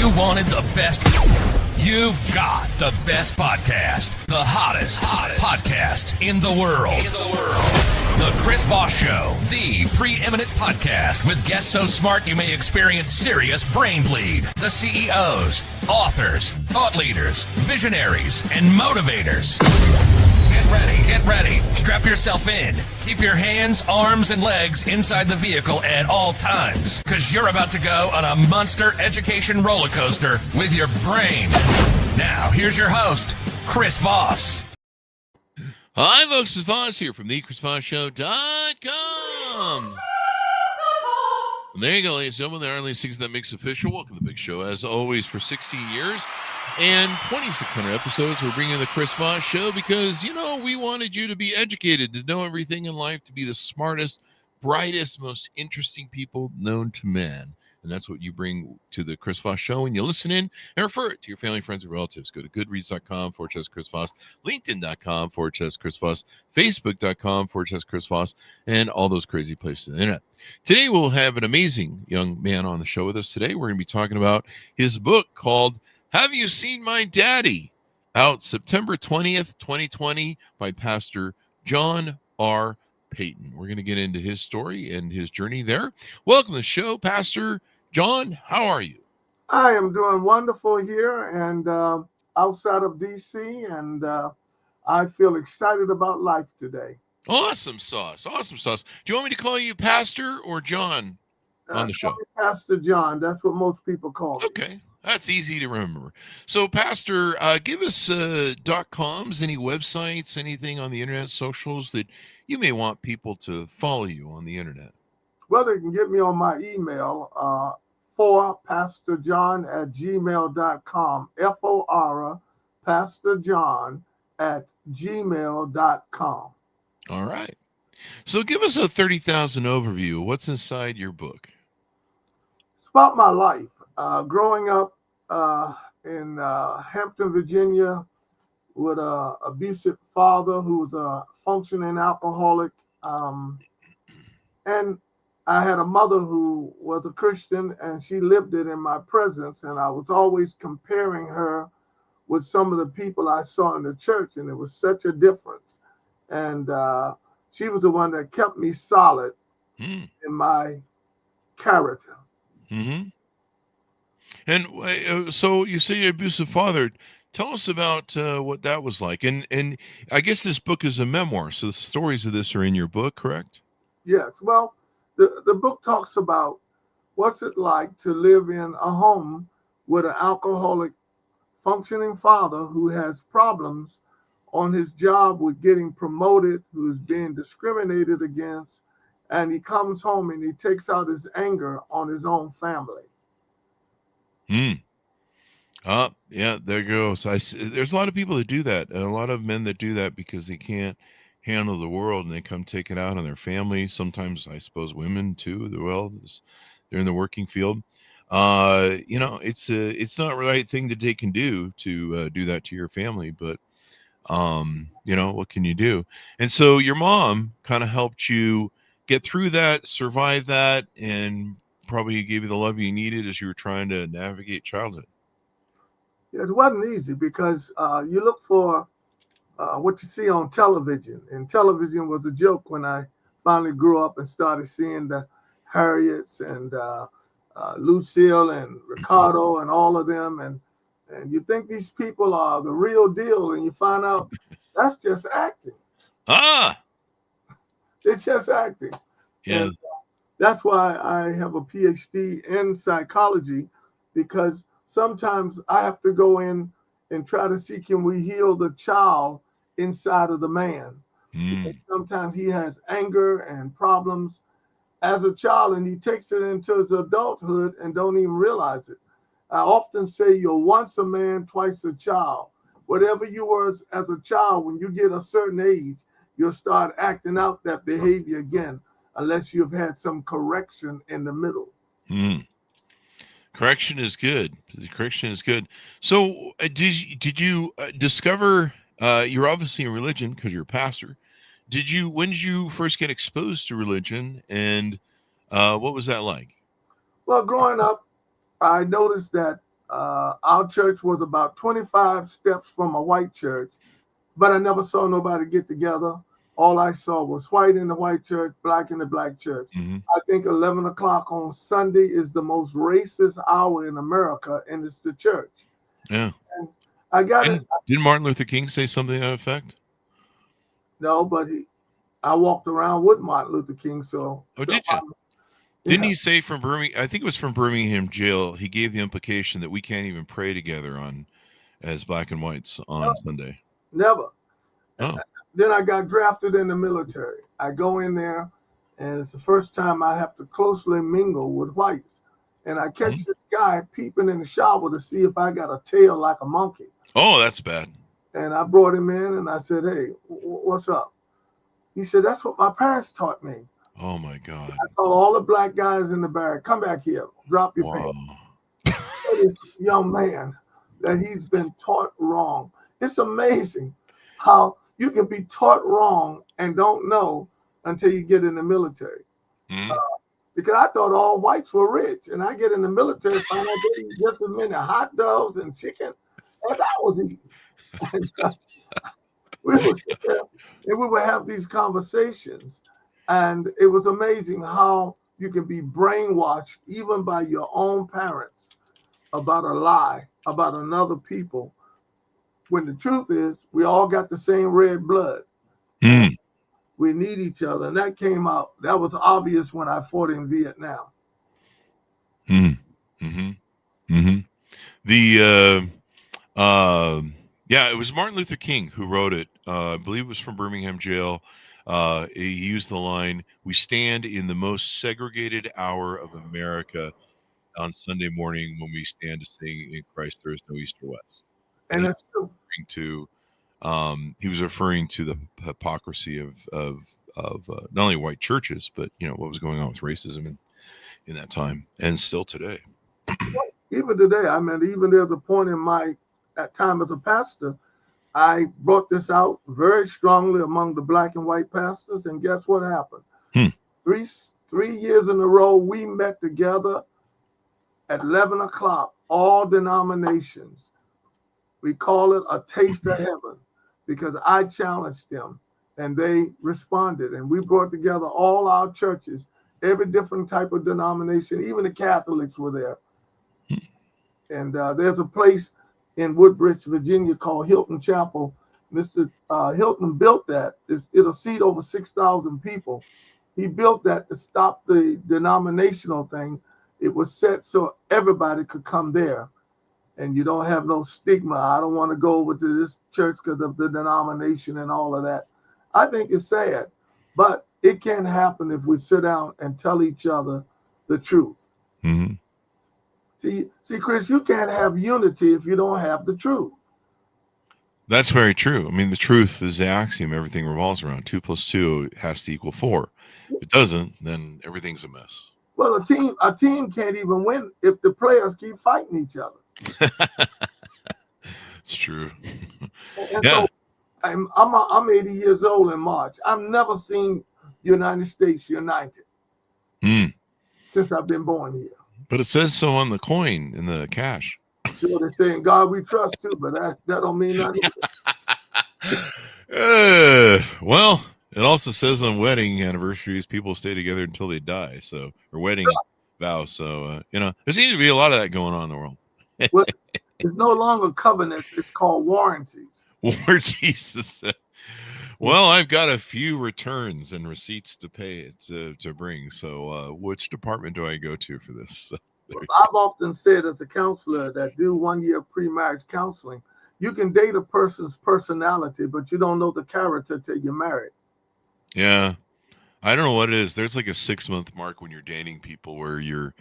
You wanted the best. You've got the best podcast. The hottest podcast in the world. The Chris Voss Show, the preeminent podcast with guests so smart you may experience serious brain bleed. The CEOs, authors, thought leaders, visionaries, and motivators. Get ready. Strap yourself in. Keep your hands, arms, and legs inside the vehicle at all times, because you're about to go on a monster education roller coaster with your brain. Now, here's your host, Chris Voss. Hi, folks. It's Voss here from thechrisvossshow.com. And there you go, ladies and gentlemen. There are only things that makes official. Welcome to the big show, as always, for 16 years. And 2,600 episodes, we're bringing the Chris Voss Show because, we wanted you to be educated, to know everything in life, to be the smartest, brightest, most interesting people known to man. And that's what you bring to the Chris Voss Show. And you listen in and refer it to your family, friends, and relatives. Go to goodreads.com/Chris Voss, LinkedIn.com/Chris Voss, Facebook.com/Chris Voss, and all those crazy places on the internet. Today, we'll have an amazing young man on the show with us today. We're going to be talking about his book called Have You Seen My Daddy? Out September 20th, 2020 by Pastor John R. Peyton. We're going to get into his story and his journey there. Welcome to the show, Pastor John. How are you? I am doing wonderful here and outside of D.C., and I feel excited about life today. Awesome sauce. Awesome sauce. Do you want me to call you Pastor or John on the show? Pastor John. That's what most people call me. Okay. That's easy to remember. So, Pastor, give us .coms, any websites, anything on the internet, socials that you may want people to follow you on the internet. Well, they can get me on my email, for pastorjohn@gmail.com, FOR pastorjohn@gmail.com. All right. So give us a 30,000 overview. What's inside your book? It's about my life. Growing up in Hampton, Virginia, with an abusive father who was a functioning alcoholic. And I had a mother who was a Christian, and she lived it in my presence. And I was always comparing her with some of the people I saw in the church, and it was such a difference. And she was the one that kept me solid in my character. Mm-hmm. And so you say your abusive father. Tell us about what that was like. And I guess this book is a memoir, so the stories of this are in your book, correct? Yes. Well, the book talks about what's it like to live in a home with an alcoholic functioning father who has problems on his job with getting promoted, who's being discriminated against, and he comes home and he takes out his anger on his own family. Yeah, there goes. There's a lot of people that do that, and a lot of men that do that because they can't handle the world, and they come take it out on their family. Sometimes, I suppose, women too. They're in the working field. It's not the right thing that they can do to do that to your family, but what can you do? And so your mom kind of helped you get through that, survive that, and probably gave you the love you needed as you were trying to navigate childhood. It wasn't easy because you look for what you see on television. And television was a joke when I finally grew up and started seeing the Harriets and Lucille and Ricardo and all of them. And you think these people are the real deal, and you find out that's just acting. It's just acting. Yeah. And that's why I have a PhD in psychology, because sometimes I have to go in and try to see, can we heal the child inside of the man? Because sometimes he has anger and problems as a child, and he takes it into his adulthood and don't even realize it. I often say you're once a man, twice a child. Whatever you were as a child, when you get a certain age, you'll start acting out that behavior again, unless you've had some correction in the middle. Correction is good. Correction is good. So did you discover, you're obviously in religion because you're a pastor. When did you first get exposed to religion, and what was that like? Well, growing up, I noticed that Our church was about 25 steps from a white church, but I never saw nobody get together. All I saw was white in the white church, black in the black church. Mm-hmm. I think 11 o'clock on Sunday is the most racist hour in America, and it's the church. Yeah. And I got it. Didn't Martin Luther King say something to that effect? No, but I walked around with Martin Luther King, so. Oh, did you? Didn't he say from Birmingham? I think it was from Birmingham jail. He gave the implication that we can't even pray together as black and whites on Sunday. Never. Oh. Then I got drafted in the military. I go in there, and it's the first time I have to closely mingle with whites. And I catch this guy peeping in the shower to see if I got a tail like a monkey. Oh, that's bad. And I brought him in, and I said, "Hey, what's up?" He said, "That's what my parents taught me." Oh, my God. I told all the black guys in the barrack, "Come back here, drop your pants." This young man that he's been taught wrong. It's amazing how you can be taught wrong and don't know until you get in the military. Mm-hmm. Because I thought all whites were rich, and I get in the military, find out they eat just as many hot dogs and chicken as I was eating. And, we would sit there and we would have these conversations, and it was amazing how you can be brainwashed even by your own parents about a lie about another people, when the truth is we all got the same red blood. We need each other, and that came out. That was obvious when I fought in Vietnam. Yeah, it was Martin Luther King who wrote it. I believe it was from Birmingham jail. He used the line, "We stand in the most segregated hour of America on Sunday morning when we stand to sing in Christ there is no east or west." And that's true. He was referring to the hypocrisy of not only white churches, but what was going on with racism in that time and still today. Even today, I mean, even there's a point in my time as a pastor, I brought this out very strongly among the black and white pastors, and guess what happened? 3 years in a row, we met together at 11 o'clock, all denominations. We call it a taste of heaven, because I challenged them and they responded. And we brought together all our churches, every different type of denomination, even the Catholics were there. And there's a place in Woodbridge, Virginia called Hilton Chapel. Mr. Hilton built that. It'll seat over 6,000 people. He built that to stop the denominational thing. It was set so everybody could come there. And you don't have no stigma. I don't want to go over to this church because of the denomination and all of that. I think it's sad, but it can happen if we sit down and tell each other the truth. Mm-hmm. See, Chris, you can't have unity if you don't have the truth. That's very true. I mean, the truth is the axiom everything revolves around. 2 + 2 has to equal 4. If it doesn't, then everything's a mess. Well, a team can't even win if the players keep fighting each other. It's true. And so I'm 80 years old in March. I've never seen United States united since I've been born here. But it says so on the coin in the cash. Sure, they're saying God we trust too, but that don't mean nothing. Well, it also says on wedding anniversaries, people stay together until they die. So, or wedding vows. So, there seems to be a lot of that going on in the world. Well, it's no longer covenants. It's called warranties. Warranties. Well, I've got a few returns and receipts to pay to bring. So, which department do I go to for this? I've often said as a counselor that do 1 year pre-marriage counseling, you can date a person's personality, but you don't know the character till you're married. Yeah. I don't know what it is. There's like a 6-month mark when you're dating people where you're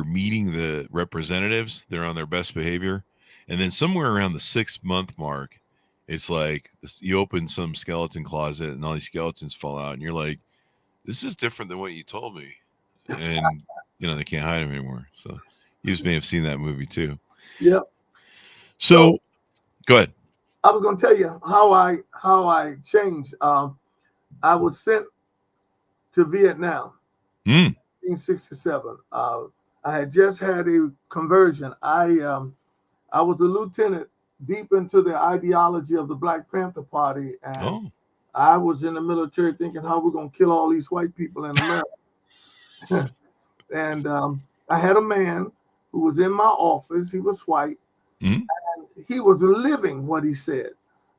meeting the representatives. They're on their best behavior. And then somewhere around the 6-month mark, it's like you open some skeleton closet and all these skeletons fall out. And you're like, this is different than what you told me. And, they can't hide them anymore. So you may have seen that movie too. Yep. So go ahead. I was going to tell you how I changed. I was sent to Vietnam, 1967. I had just had a conversion. I was a lieutenant deep into the ideology of the Black Panther Party, and I was in the military thinking how we're gonna kill all these white people in America. And I had a man who was in my office. He was white, and he was living what he said.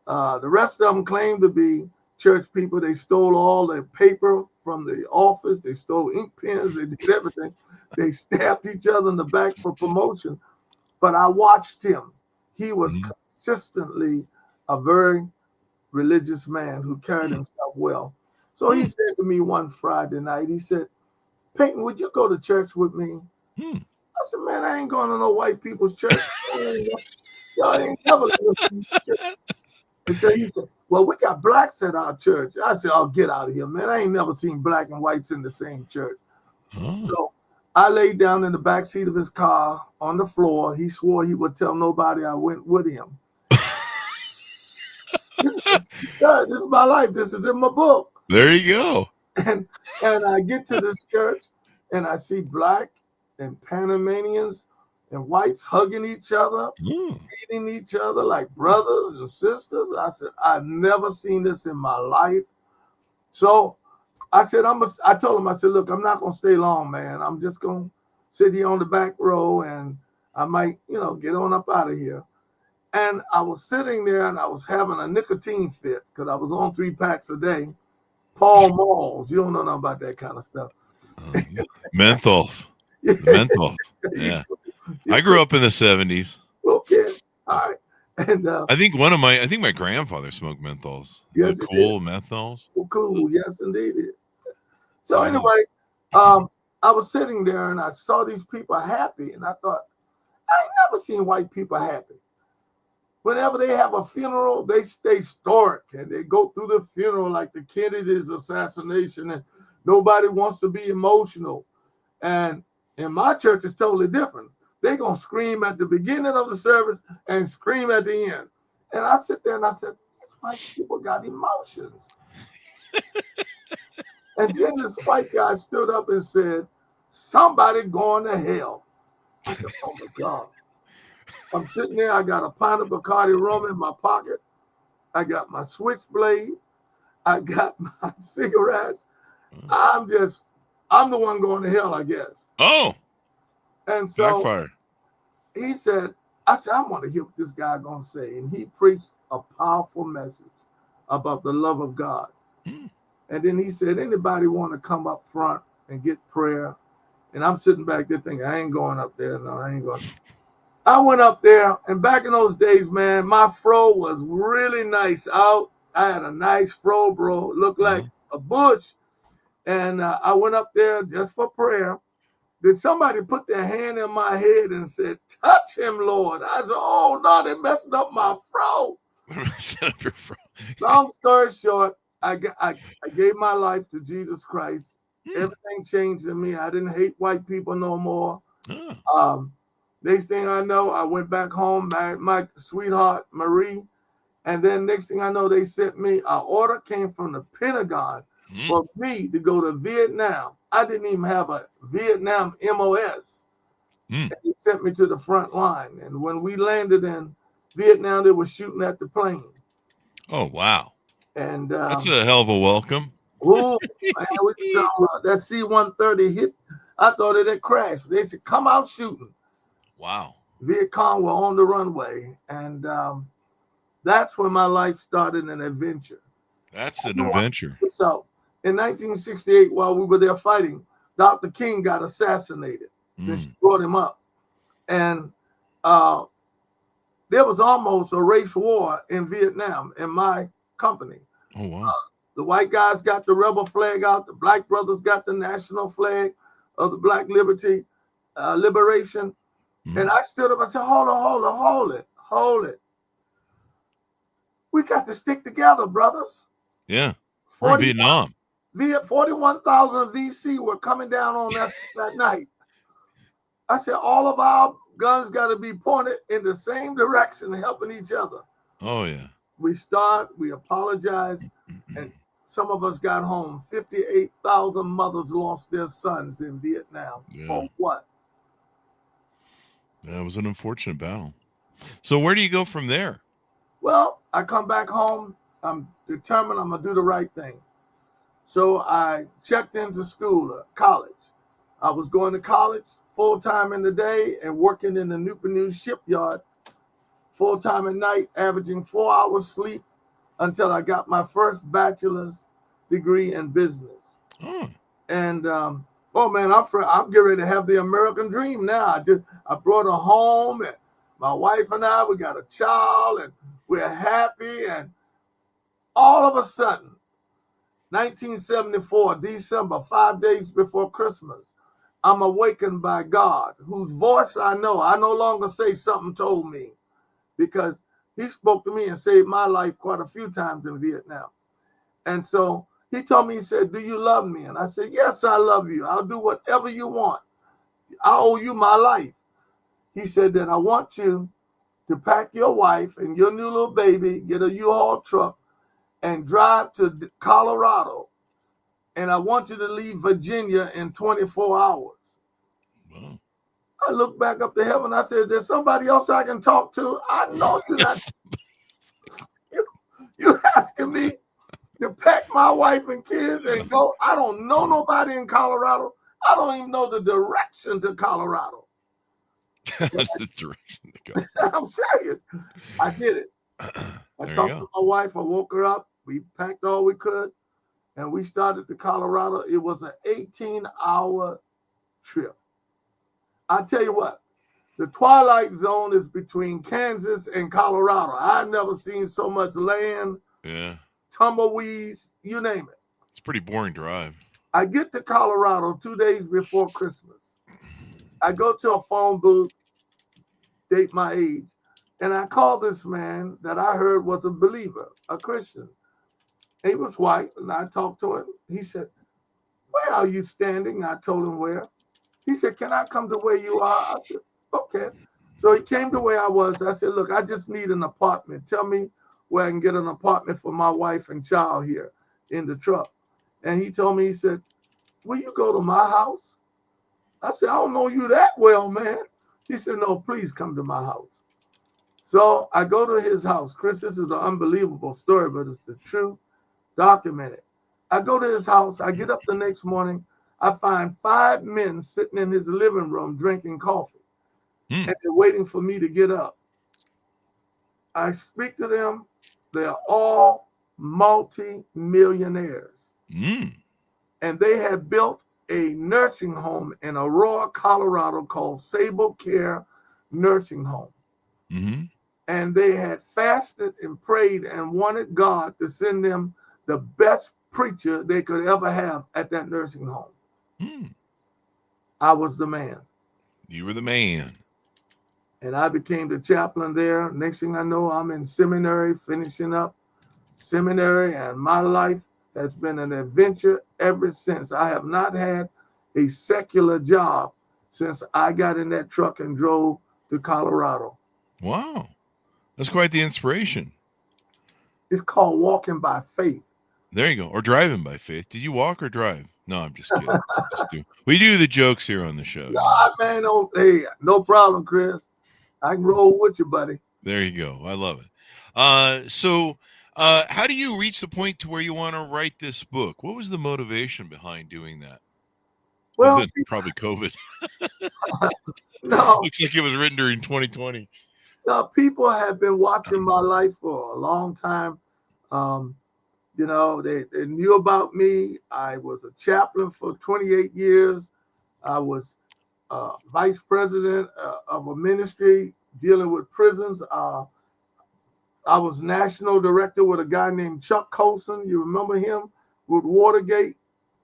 The rest of them claimed to be church people. They stole all the paper from the office. They stole ink pens. They did everything. They stabbed each other in the back for promotion. But I watched him. He was consistently a very religious man who carried himself well. So he said to me one Friday night, he said, Peyton, would you go to church with me? I said, man, I ain't going to no white people's church. Y'all ain't never listening to church. And so he said, well, we got blacks at our church. I said, oh, get out of here, man. I ain't never seen black and whites in the same church. So I laid down in the back seat of his car on the floor. He swore he would tell nobody I went with him. This is my life. This is in my book. There you go. And I get to this church and I see black and Panamanians and whites hugging each other, eating each other like brothers and sisters. I said, I've never seen this in my life. So I said, I told him, I said, look, I'm not going to stay long, man. I'm just going to sit here on the back row and I might, get on up out of here. And I was sitting there and I was having a nicotine fit because I was on 3 packs a day. Paul Malls, you don't know nothing about that kind of stuff. Menthols. Menthols. Yeah. I grew up in the 70s. Okay. All right. And I think my grandfather smoked menthols. Yes, cool menthols. Well, cool. Yes, indeed. So anyway, I was sitting there and I saw these people happy, and I thought, I ain't never seen white people happy. Whenever they have a funeral, they stay stoic and they go through the funeral like the Kennedy's assassination, and nobody wants to be emotional. And in my church, it's totally different. They're going to scream at the beginning of the service and scream at the end. And I sit there and I said, these white people got emotions. And then this white guy stood up and said, somebody going to hell. I said, oh my God. I'm sitting there. I got a pint of Bacardi rum in my pocket. I got my switchblade. I got my cigarettes. I'm the one going to hell, I guess. Oh. And so Backfire. he said, I want to hear what this guy going to say. And he preached a powerful message about the love of God. And then he said, anybody want to come up front and get prayer? And I'm sitting back there thinking, I ain't going up there. No, I ain't going. I went up there, and back in those days, man, my fro was really nice out. I had a nice fro, bro. Looked like a bush. And I went up there just for prayer. Did somebody put their hand in my head and said, touch him, Lord? I said, oh, no, they messed up my fro. Long story short, I gave my life to Jesus Christ. Everything changed in me. I didn't hate white people no more. Next thing I know, I went back home, married my sweetheart, Marie. And then next thing I know, they sent me, an order came from the Pentagon for me to go to Vietnam. I didn't even have a Vietnam MOS. And they sent me to the front line. And when we landed in Vietnam, they were shooting at the plane. Oh, wow. And that's a hell of a welcome. Oh, man, that C-130 hit. I thought it had crashed. They said, come out shooting. Wow. Viet Cong were on the runway. And that's when my life started an adventure. That's an adventure. So in 1968, while we were there fighting, Dr. King got assassinated since she brought him up. And there was almost a race war in Vietnam in my company. Oh, wow. The white guys got the rebel flag out. The black brothers got the national flag of the Black Liberation. And I stood up and said, hold it. We got to stick together, brothers. Yeah. We're in Vietnam. 41,000 VC were coming down on us that night. I said, all of our guns got to be pointed in the same direction, helping each other. Oh, yeah. We apologized, and some of us got home. 58,000 mothers lost their sons in Vietnam. Yeah. For what? That was an unfortunate battle. So where do you go from there? Well, I come back home. I'm determined I'm going to do the right thing. So I checked into school, college. I was going to college full-time in the day and working in the Newport News shipyard full-time at night, averaging 4 hours sleep until I got my first bachelor's degree in business. Oh. And oh man, I'm getting ready to have the American dream now. I brought her home, and my wife and I, we got a child, and we're happy. And all of a sudden, 1974, December, 5 days before Christmas, I'm awakened by God, whose voice I know. I no longer say something told me, because he spoke to me and saved my life quite a few times in Vietnam. And so he told me, he said, do you love me? And I said, yes, I love you. I'll do whatever you want. I owe you my life. He said that I want you to pack your wife and your new little baby, get a U-Haul truck, and drive to Colorado. And I want you to leave Virginia in 24 hours. Wow. I looked back up to heaven. I said, there's somebody else I can talk to. I know you're not. You're asking me to pack my wife and kids and go. I don't know nobody in Colorado. I don't even know the direction to Colorado. That's the direction to go. I'm serious. I did it. I talked to my wife. I woke her up. We packed all we could, and we started to Colorado. It was an 18-hour trip. I tell you what, the twilight zone is between Kansas and Colorado. I've never seen so much land, tumbleweeds, you name it. It's a pretty boring drive. I get to Colorado 2 days before Christmas. I go to a phone booth, date my age, and I call this man that I heard was a believer, a Christian. He was white, and I talked to him. He said, where are you standing? I told him where. He said, can I come to where you are? I said, okay. So he came to where I was. I said, look, I just need an apartment. Tell me where I can get an apartment for my wife and child here in the truck. And he told me, he said, will you go to my house? I said, I don't know you that well, man. He said, no, please come to my house. So I go to his house. Chris, this is an unbelievable story, but it's the truth, documented. I go to his house. I get up the next morning. I find 5 men sitting in his living room drinking coffee, and they're waiting for me to get up. I speak to them. They're all multi-millionaires. And they had built a nursing home in Aurora, Colorado called Sable Care Nursing Home. And they had fasted and prayed and wanted God to send them the best preacher they could ever have at that nursing home. I was the man. You were the man. And I became the chaplain there. Next thing I know, I'm in seminary, finishing up seminary, and my life has been an adventure ever since. I have not had a secular job since I got in that truck and drove to Colorado. Wow. That's quite the inspiration. It's called walking by faith. There you go. Or driving by faith. Did you walk or drive? No, I'm just kidding. We do the jokes here on the show. Nah, man, hey, no problem, Chris. I can roll with you, buddy. There you go. I love it. So how do you reach the point to where you want to write this book? What was the motivation behind doing that? Well, probably COVID. No. Looks like it was written during 2020. No, people have been watching my life for a long time. You know, they knew about me. I was a chaplain for 28 years. I was vice president of a ministry dealing with prisons. I was national director with a guy named Chuck Colson. You remember him with Watergate?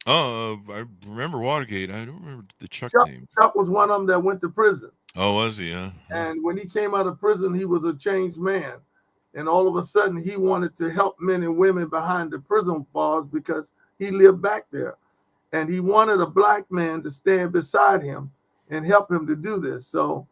Oh, I remember Watergate. I don't remember the Chuck name. Chuck was one of them that went to prison. Oh, was he? Yeah. And when he came out of prison, he was a changed man. And all of a sudden, he wanted to help men and women behind the prison bars because he lived back there. And he wanted a black man to stand beside him and help him to do this. So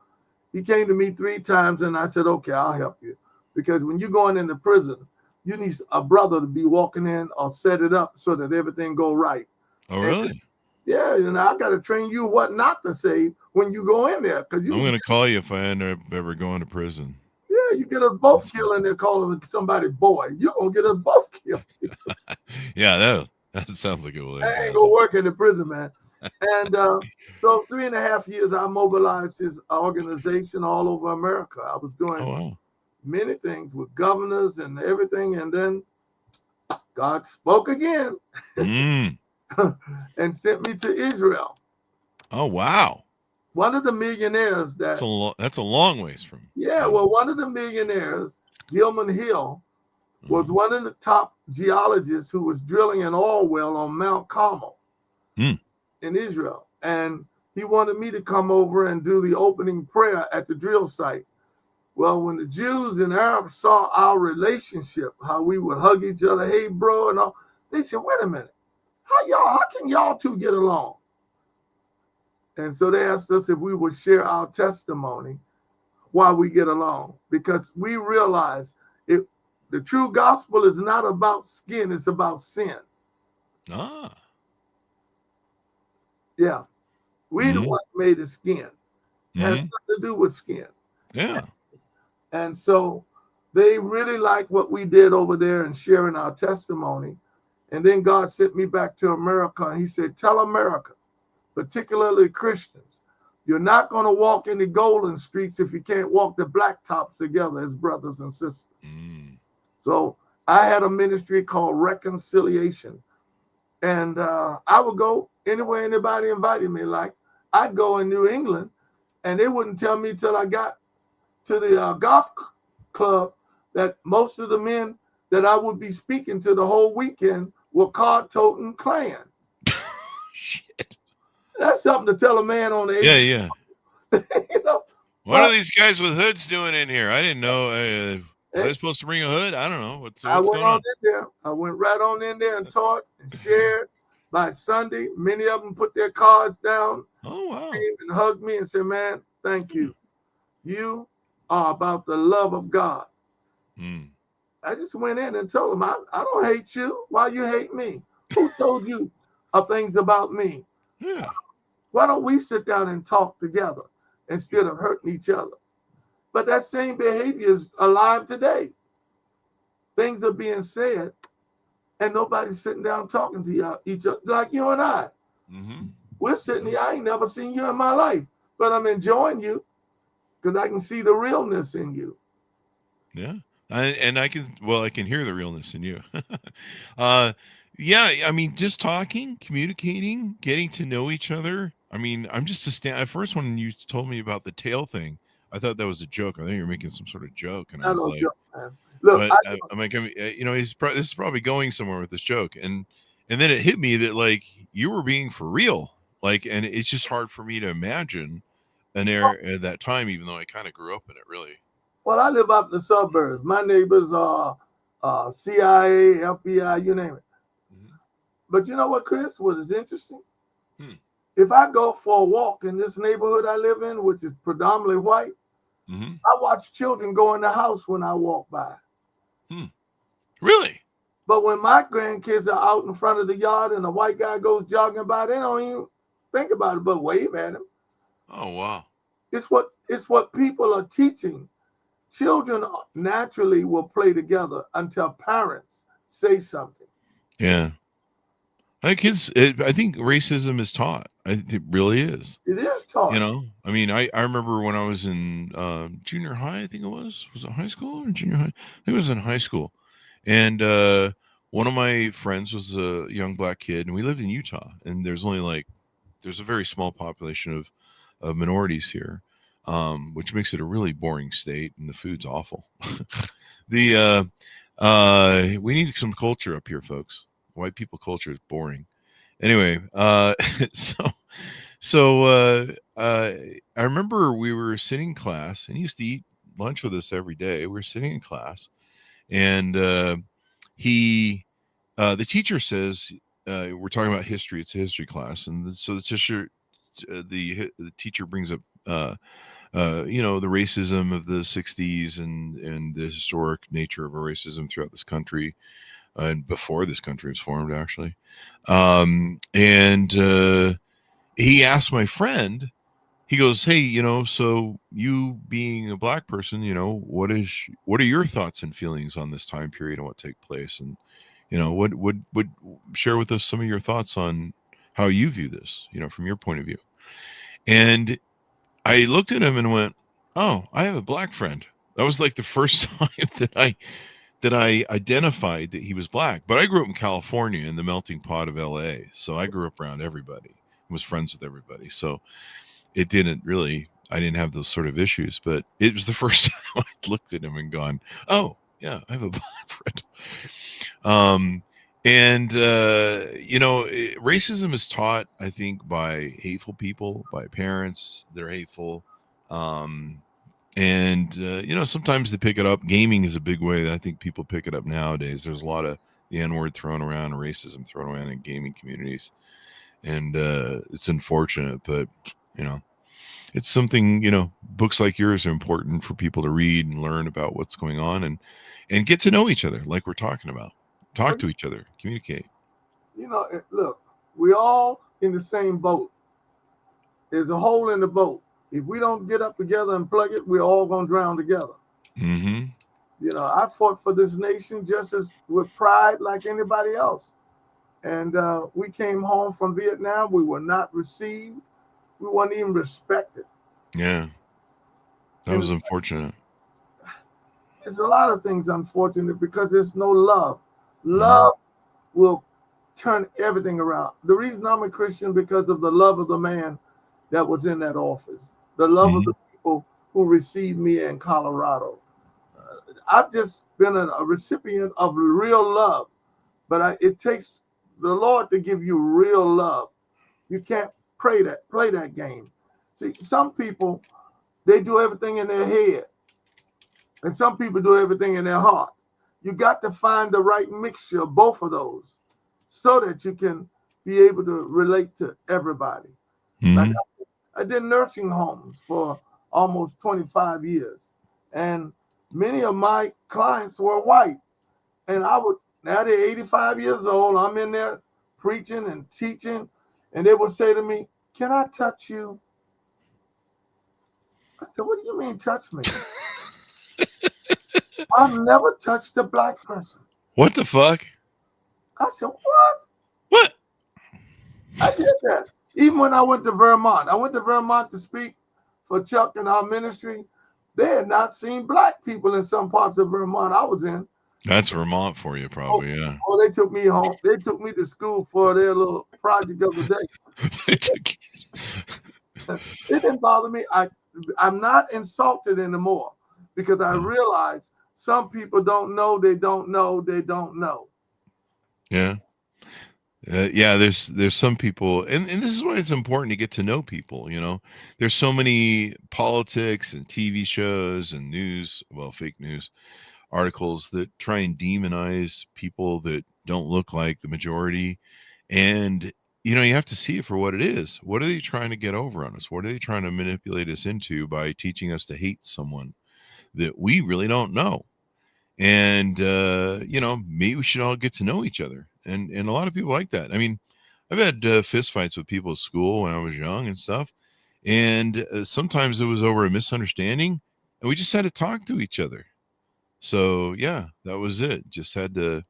he came to me 3 times, and I said, okay, I'll help you. Because when you're going into prison, you need a brother to be walking in or set it up so that everything go right. Oh, really? Yeah, and I got to train you what not to say when you go in there. I'm going to call you if I end up ever going to prison. Yeah, you get us both killed in there calling somebody boy. You're going to get us both killed. Yeah, that sounds like it will. I ain't going to work in the prison, man. And so 3.5 years, I mobilized his organization all over America. I was doing many things with governors and everything. And then God spoke again and sent me to Israel. Oh, wow. One of the millionaires that's a long ways from. Yeah, well, one of the millionaires, Gilman Hill, was one of the top geologists who was drilling an oil well on Mount Carmel in Israel. And he wanted me to come over and do the opening prayer at the drill site. Well, when the Jews and Arabs saw our relationship, how we would hug each other, hey, bro, and all, they said, wait a minute, how can y'all two get along? And so they asked us if we would share our testimony while we get along, because we realize the true gospel is not about skin, it's about sin. Yeah. We the one made the skin. It has nothing to do with skin. Yeah. And so they really like what we did over there and sharing our testimony. And then God sent me back to America, and he said, tell America, particularly Christians, you're not going to walk in the golden streets if you can't walk the blacktops together as brothers and sisters. So I had a ministry called Reconciliation. And I would go anywhere anybody invited me. Like, I'd go in New England, and they wouldn't tell me till I got to the golf club that most of the men that I would be speaking to the whole weekend were card-toting Klan. Shit. That's something to tell a man on the Yeah. you know, what are these guys with hoods doing in here? I didn't know. Was I supposed to bring a hood? I don't know. What's going on? I went right on in there and taught and shared. By Sunday, many of them put their cards down. Oh, wow. And hugged me and said, man, thank you. You are about the love of God. I just went in and told them, I don't hate you. Why you hate me? Who told you things about me? Yeah. Why don't we sit down and talk together instead of hurting each other? But that same behavior is alive today. Things are being said, and nobody's sitting down talking to each other like you and I. We're sitting here. I ain't never seen you in my life, but I'm enjoying you because I can see the realness in you. Yeah. And I can hear the realness in you. Yeah, I mean, just talking, communicating, getting to know each other. I mean, I'm just at first when you told me about the tail thing, I thought that was a joke. I think you were making some sort of joke, and I was like, joke, man. Look, I'm like, this is probably going somewhere with this joke, and then it hit me that like you were being for real, like, and it's just hard for me to imagine an era at that time, even though I kind of grew up in it, really. Well, I live out in the suburbs. My neighbors are CIA, FBI, you name it. But you know what, Chris? What is interesting? If I go for a walk in this neighborhood I live in, which is predominantly white, I watch children go in the house when I walk by. Really? But when my grandkids are out in front of the yard and a white guy goes jogging by, they don't even think about it, but wave at him. Oh, wow. It's what people are teaching. Children naturally will play together until parents say something. Yeah. I think racism is taught. It really is. It is taught. You know, I mean, I remember when I was in junior high, I think it was it high school or junior high? I think it was in high school. And one of my friends was a young black kid, and we lived in Utah, and there's a very small population of minorities here, which makes it a really boring state, and the food's awful. We need some culture up here, folks. White people culture is boring. Anyway, so I remember we were sitting in class, and he used to eat lunch with us every day. We were sitting in class, and the teacher says, we're talking about history. It's a history class, and so the teacher brings up the racism of the 60s and the historic nature of racism throughout this country. And before this country was formed, actually. And he asked my friend, he goes, hey, so you being a black person, what are your thoughts and feelings on this time period and what took place? And, what would share with us some of your thoughts on how you view this, from your point of view. And I looked at him and went, oh, I have a black friend. That was like the first time that I identified that he was black. But I grew up in California in the melting pot of LA. So I grew up around everybody, was friends with everybody. So it didn't really, I didn't have those sort of issues, but it was the first time I looked at him and gone, oh yeah, I have a black friend. Racism is taught, I think, by hateful people, by parents that are hateful. Sometimes they pick it up. Gaming is a big way that I think people pick it up nowadays. There's a lot of the N-word thrown around, racism thrown around in gaming communities. And it's unfortunate, but, it's something, books like yours are important for people to read and learn about what's going on and get to know each other like we're talking about. Talk to each other, communicate. Look, we all in the same boat. There's a hole in the boat. If we don't get up together and plug it, we're all going to drown together. Mm-hmm. I fought for this nation just as with pride like anybody else. And we came home from Vietnam. We were not received. We weren't even respected. Yeah. That was unfortunate. There's a lot of things unfortunate because there's no love. Love will turn everything around. The reason I'm a Christian because of the love of the man that was in that office, the love of the people who received me in Colorado. I've just been a recipient of real love, but it takes the Lord to give you real love. You can't play that game. See, some people, they do everything in their head, and some people do everything in their heart. You got to find the right mixture of both of those so that you can be able to relate to everybody. Like I did nursing homes for almost 25 years, and many of my clients were white. And now they're 85 years old. I'm in there preaching and teaching, and they would say to me, "Can I touch you?" I said, "What do you mean touch me?" I've never touched a black person. What the fuck? I said, "What?" What? I did that. Even when I went to Vermont. I went to Vermont to speak for Chuck and our ministry. They had not seen black people in some parts of Vermont I was in. That's Vermont for you, probably, yeah. Oh, they took me home. They took me to school for their little project of the day. It didn't bother me. I'm not insulted anymore because I realize some people don't know, they don't know, they don't know. Yeah. There's some people, and this is why it's important to get to know people. There's so many politics and TV shows and news, fake news articles that try and demonize people that don't look like the majority. And you have to see it for what it is. What are they trying to get over on us? What are they trying to manipulate us into by teaching us to hate someone that we really don't know? And maybe we should all get to know each other. And a lot of people like that. I mean, I've had fist fights with people at school when I was young and stuff. And sometimes it was over a misunderstanding, and we just had to talk to each other. So yeah, that was it. Just had to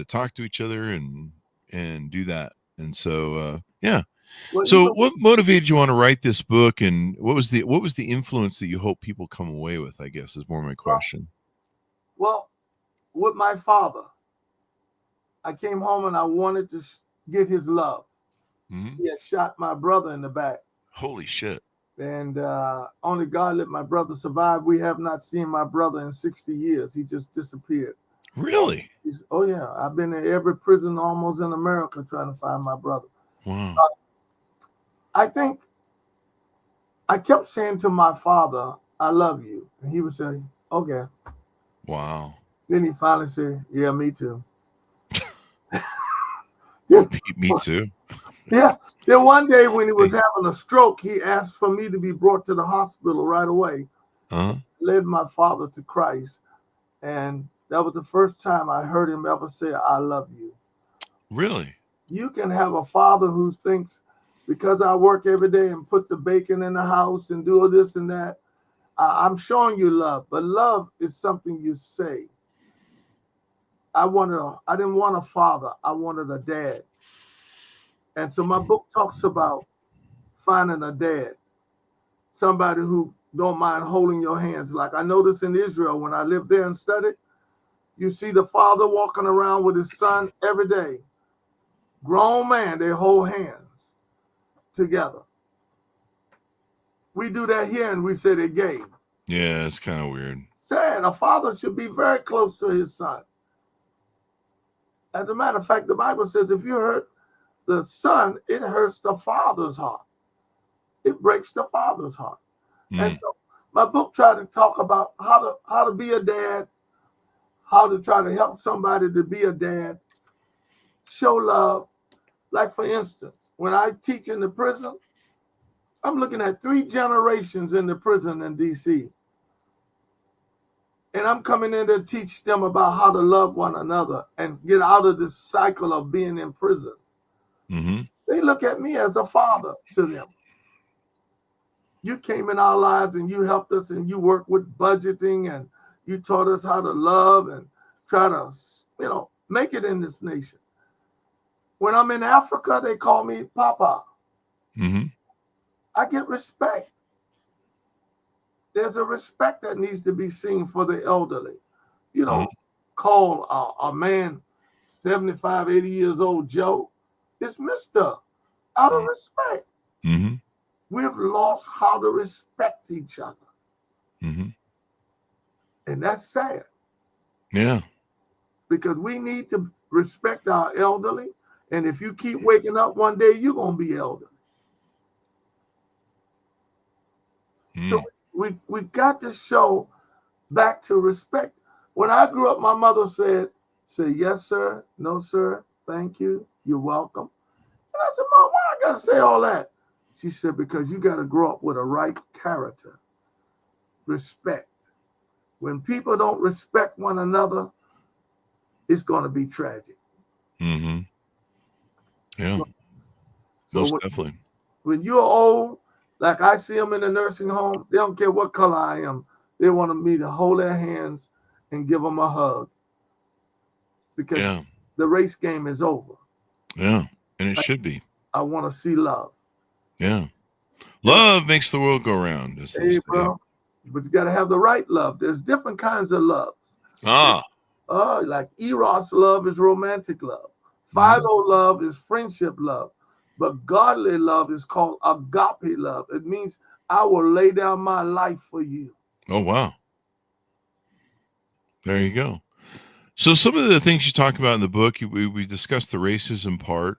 talk to each other and do that. And so yeah. So what motivated you want to write this book, and what was the influence that you hope people come away with, I guess, is more my question. Well, with my father, I came home and I wanted to get his love. He had shot my brother in the back. Holy shit. And only God let my brother survive. We have not seen my brother in 60 years. He just disappeared. Really? Oh, yeah. I've been in every prison almost in America trying to find my brother. Wow. I think I kept saying to my father, "I love you." And he would say, "Okay." Wow. Then he finally said, "Yeah, me too." Me too. Yeah. Then one day when he was having a stroke, he asked for me to be brought to the hospital right away. Led my father to Christ. And that was the first time I heard him ever say, "I love you." Really? You can have a father who thinks because I work every day and put the bacon in the house and do all this and that, I'm showing you love. But love is something you say. I didn't want a father. I wanted a dad. And so my book talks about finding a dad, somebody who don't mind holding your hands. Like I noticed in Israel when I lived there and studied, you see the father walking around with his son every day. Grown man, they hold hands together. We do that here and we say they're gay. Yeah, it's kind of weird. Sad. A father should be very close to his son. As a matter of fact, the Bible says if you hurt the son, it hurts the father's heart. It breaks the father's heart. And so my book tried to talk about how to be a dad, how to try to help somebody to be a dad, show love. Like for instance, when I teach in the prison, I'm looking at 3 generations in the prison in DC. And I'm coming in to teach them about how to love one another and get out of this cycle of being in prison. Mm-hmm. They look at me as a father to them. You came in our lives and you helped us and you worked with budgeting and you taught us how to love and try to, make it in this nation. When I'm in Africa, they call me Papa. Mm-hmm. I get respect. There's a respect that needs to be seen for the elderly. You don't call a man 75, 80 years old Joe. It's Mr. Out of respect. Mm-hmm. We've lost how to respect each other. Mm-hmm. And that's sad. Yeah. Because we need to respect our elderly. And if you keep waking up one day, you're going to be elderly. So we got to show back to respect. When I grew up, my mother said, yes, sir, no, sir, thank you, you're welcome. And I said, Mom, why I got to say all that? She said, because you got to grow up with a right character, respect. When people don't respect one another, it's going to be tragic. Mm-hmm. Yeah, so most definitely. When you're old, like I see them in the nursing home, they don't care what color I am. They want me to hold their hands and give them a hug because the race game is over. Yeah, and it should be. I want to see love. Yeah. Love makes the world go round. Hey, bro. But you got to have the right love. There's different kinds of love. Like Eros love is romantic love. Philo love is friendship love. But godly love is called agape love. It means I will lay down my life for you. Oh, wow. There you go. So some of the things you talk about in the book, we discussed the racism part.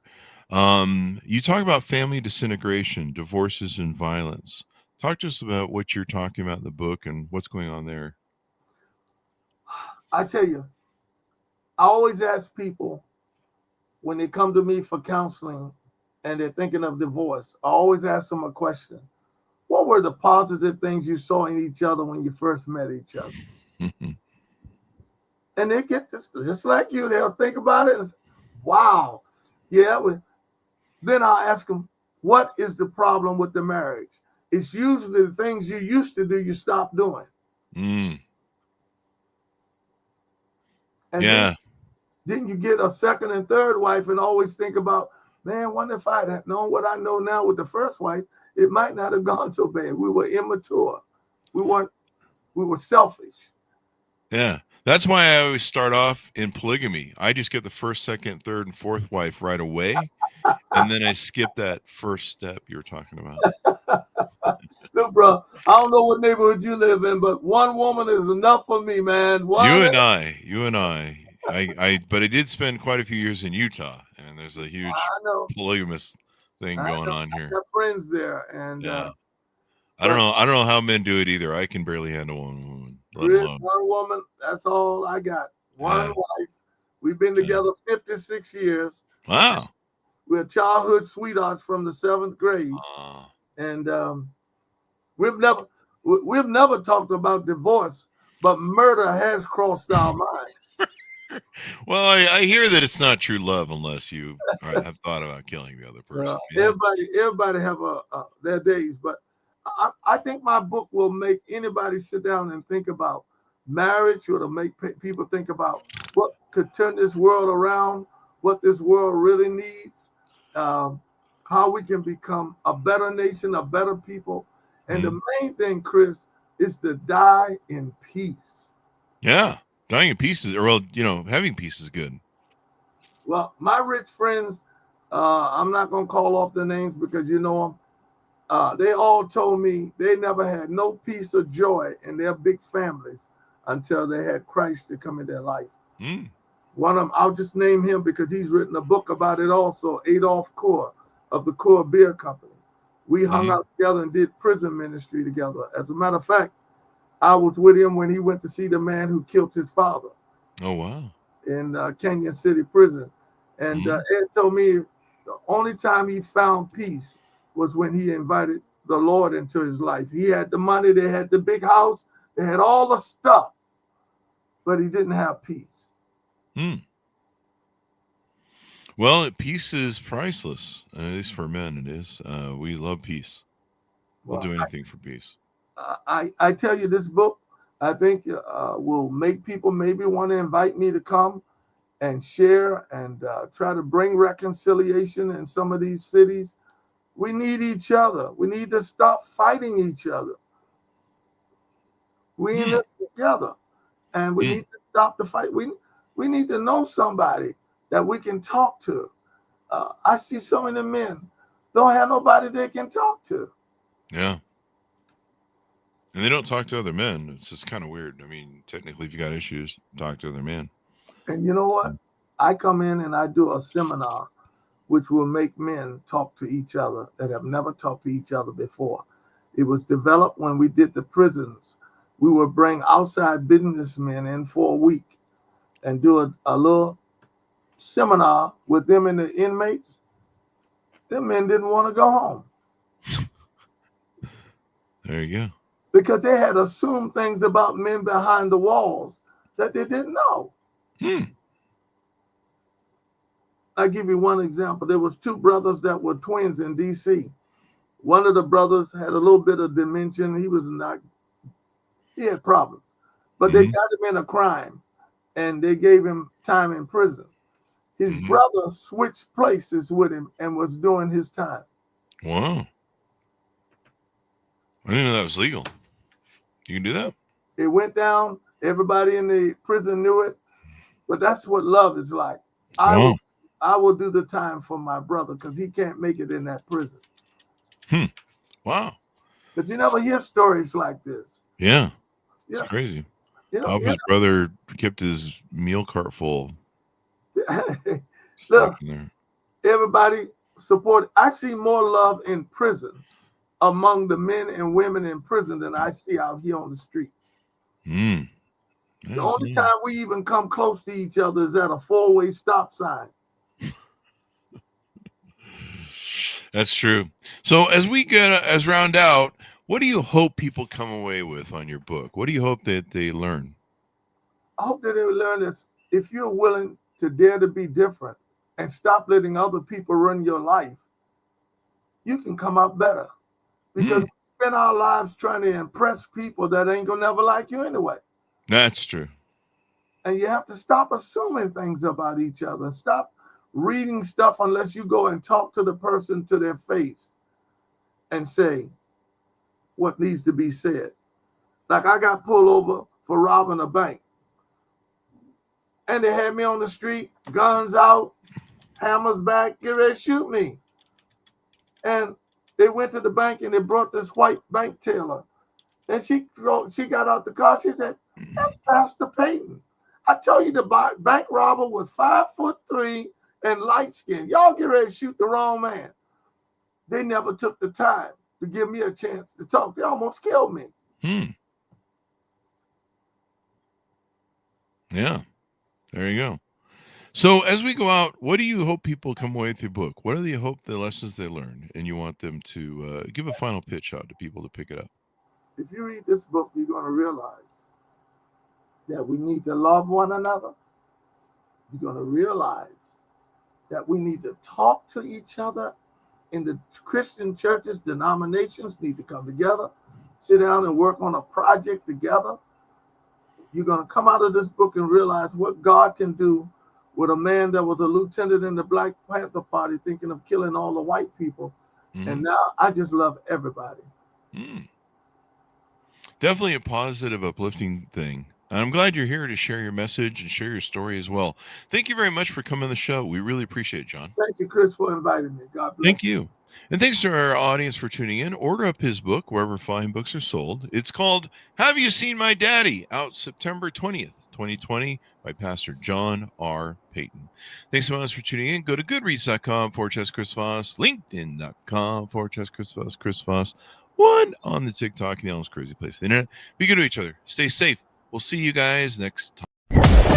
You talk about family disintegration, divorces, and violence. Talk to us about what you're talking about in the book and what's going on there. I tell you, I always ask people when they come to me for counseling and they're thinking of divorce, I always ask them a question. What were the positive things you saw in each other when you first met each other? And they get this, just like you, they'll think about it and say, wow. Yeah. Then I'll ask them, what is the problem with the marriage? It's usually the things you used to do, you stop doing. And then you get a second and third wife and always think about, man, wonder if I had known what I know now with the first wife, it might not have gone so bad. We were immature. We were selfish. Yeah. That's why I always start off in polygamy. I just get the first, second, third, and fourth wife right away. And then I skip that first step you're talking about. Look, bro, I don't know what neighborhood you live in, but one woman is enough for me, man. You and I. But I did spend quite a few years in Utah, and there's a huge polygamous thing going on here. I got friends there, and I don't know how men do it either. I can barely handle one woman. One woman, that's all I got. One wife. We've been together 56 years. Wow. We're childhood sweethearts from the 7th grade, and we've never talked about divorce, but murder has crossed our mind. Well, I hear that it's not true love unless you have thought about killing the other person. Yeah. Everybody have their days, but I think my book will make anybody sit down and think about marriage, or to make people think about what could turn this world around, what this world really needs, how we can become a better nation, a better people. And the main thing, Chris, is to die in peace. Yeah, dying in peace is, having peace is good. Well, my rich friends, I'm not going to call off their names because you know them. They all told me they never had no peace or joy in their big families until they had Christ to come in their life. One of them, I'll just name him because he's written a book about it also, Adolph Core of the Core Beer Company. We hung out together and did prison ministry together. As a matter of fact, I was with him when he went to see the man who killed his father. Oh, wow. In Canyon City Prison. And Ed told me the only time he found peace was when he invited the Lord into his life. He had the money, they had the big house, they had all the stuff, but he didn't have peace. Well, peace is priceless. At least for men, it is. We love peace. We'll do anything for peace. I tell you, this book, I think will make people maybe want to invite me to come and share and try to bring reconciliation in some of these cities. We need each other. We need to stop fighting each other. We in this together, and we need to stop the fight. We need to know somebody that we can talk to. I see so many men don't have nobody they can talk to. Yeah. And they don't talk to other men. It's just kind of weird. I mean, technically, if you got issues, talk to other men. And you know what? I come in and I do a seminar which will make men talk to each other that have never talked to each other before. It was developed when we did the prisons. We would bring outside businessmen in for a week and do a little seminar with them and the inmates. Them men didn't want to go home. There you go. Because they had assumed things about men behind the walls that they didn't know. I'll give you one example. There was two brothers that were twins in D.C. One of the brothers had a little bit of dementia. He had problems. But they got him in a crime, and they gave him time in prison. His brother switched places with him and was doing his time. Wow. I didn't know that was legal. You can do that? It went down. Everybody in the prison knew it. But that's what love is like. I will do the time for my brother because he can't make it in that prison. Wow. But you never hear stories like this. Yeah. It's crazy. His brother kept his meal cart full. Look, everybody support. I see more love in prison among the men and women in prison than I see out here on the streets. The only time we even come close to each other is at a 4-way stop sign. That's true. So as we round out, what do you hope people come away with on your book? What do you hope that they learn? I hope that they learn that if you're willing to dare to be different and stop letting other people run your life, you can come out better. Because we spend our lives trying to impress people that ain't gonna never like you anyway. That's true. And you have to stop assuming things about each other. Stop reading stuff unless you go and talk to the person to their face and say what needs to be said. Like I got pulled over for robbing a bank. And they had me on the street, guns out, hammers back, get ready to shoot me. And they went to the bank and they brought this white bank teller. And she got out the car. She said, "That's Pastor Peyton. I told you the bank robber was 5'3" and light skinned. Y'all get ready to shoot the wrong man." They never took the time to give me a chance to talk. They almost killed me. Yeah. There you go. So as we go out, what do you hope people come away with your book? What do you hope the lessons they learn? And you want them to give a final pitch out to people to pick it up. If you read this book, you're going to realize that we need to love one another. you're going to realize that we need to talk to each other, and the Christian churches, denominations need to come together, sit down and work on a project together. You're going to come out of this book and realize what God can do with a man that was a lieutenant in the Black Panther Party thinking of killing all the white people. And now I just love everybody. Definitely a positive, uplifting thing. And I'm glad you're here to share your message and share your story as well. Thank you very much for coming on the show. We really appreciate it, John. Thank you, Chris, for inviting me. God bless. Thank you. And thanks to our audience for tuning in. Order up his book wherever fine books are sold. It's called Have You Seen My Daddy? Out September 20th, 2020 by Pastor John R. Peyton. Thanks so much for tuning in. Go to goodreads.com/Chris Voss, linkedin.com/Chris Voss, Chris Voss, one on the TikTok and Ellen's crazy place. The internet. Be good to each other. Stay safe. We'll see you guys next time.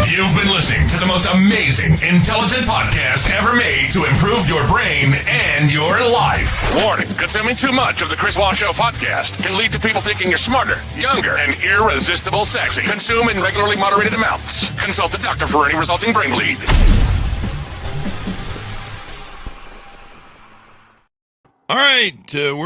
You've been listening to the most amazing, intelligent podcast ever made to improve your brain and your life. Warning, consuming too much of the Chris Voss Show podcast can lead to people thinking you're smarter, younger, and irresistible sexy. Consume in regularly moderated amounts. Consult a doctor for any resulting brain bleed. All right.